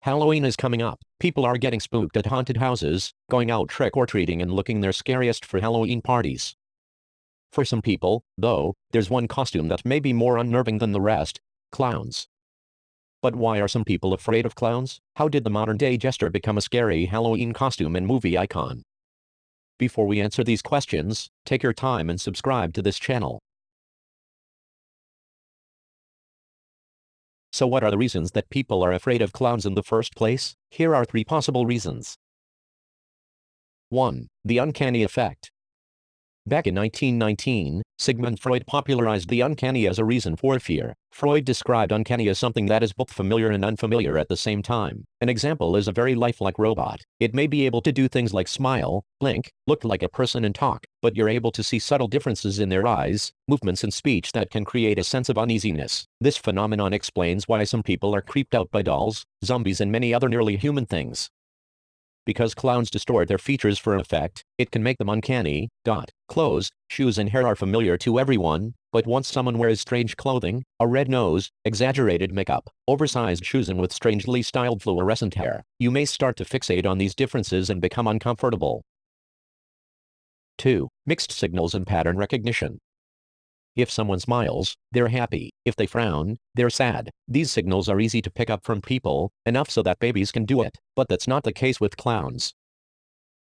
Halloween is coming up. People are getting spooked at haunted houses, going out trick-or-treating and looking their scariest for Halloween parties. For some people, though, there's one costume that may be more unnerving than the rest: clowns. But why are some people afraid of clowns? How did the modern-day jester become a scary Halloween costume and movie icon? Before we answer these questions, take your time and subscribe to this channel. So what are the reasons that people are afraid of clowns in the first place? Here are 3 possible reasons. 1. The uncanny effect. Back in 1919, Sigmund Freud popularized the uncanny as a reason for fear. Freud described uncanny as something that is both familiar and unfamiliar at the same time. An example is a very lifelike robot. It may be able to do things like smile, blink, look like a person and talk, but you're able to see subtle differences in their eyes, movements and speech that can create a sense of uneasiness. This phenomenon explains why some people are creeped out by dolls, zombies and many other nearly human things. Because clowns distort their features for effect, it can make them uncanny. Clothes, shoes and hair are familiar to everyone, but once someone wears strange clothing, a red nose, exaggerated makeup, oversized shoes and with strangely styled fluorescent hair, you may start to fixate on these differences and become uncomfortable. 2. Mixed signals and pattern recognition. If someone smiles, they're happy. If they frown, they're sad. These signals are easy to pick up from people, enough so that babies can do it, but that's not the case with clowns.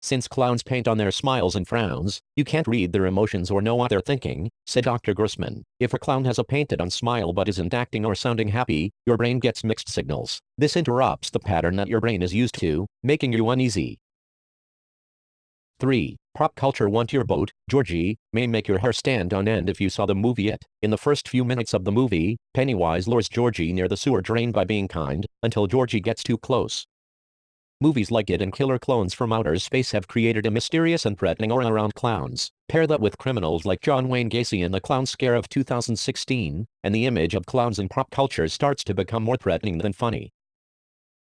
Since clowns paint on their smiles and frowns, you can't read their emotions or know what they're thinking, said Dr. Grossman. If a clown has a painted-on smile but isn't acting or sounding happy, your brain gets mixed signals. This interrupts the pattern that your brain is used to, making you uneasy. 3. Pop culture. Want your boat, Georgie, may make your hair stand on end if you saw the movie It. In the first few minutes of the movie, Pennywise lures Georgie near the sewer drain by being kind, until Georgie gets too close. Movies like It and Killer Clowns from Outer Space have created a mysterious and threatening aura around clowns. Pair that with criminals like John Wayne Gacy in The Clown Scare of 2016, and the image of clowns in pop culture starts to become more threatening than funny.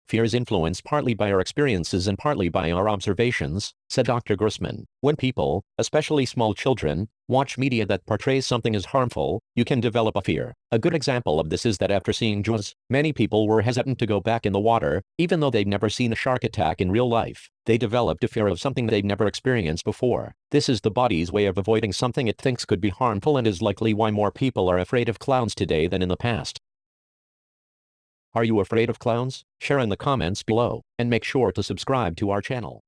Fear is influenced partly by our experiences and partly by our observations, said Dr. Grossman. When people, especially small children, watch media that portrays something as harmful, you can develop a fear. A good example of this is that after seeing Jaws, many people were hesitant to go back in the water, even though they'd never seen a shark attack in real life. They developed a fear of something they'd never experienced before. This is the body's way of avoiding something it thinks could be harmful and is likely why more people are afraid of clowns today than in the past. Are you afraid of clowns? Share in the comments below, and make sure to subscribe to our channel.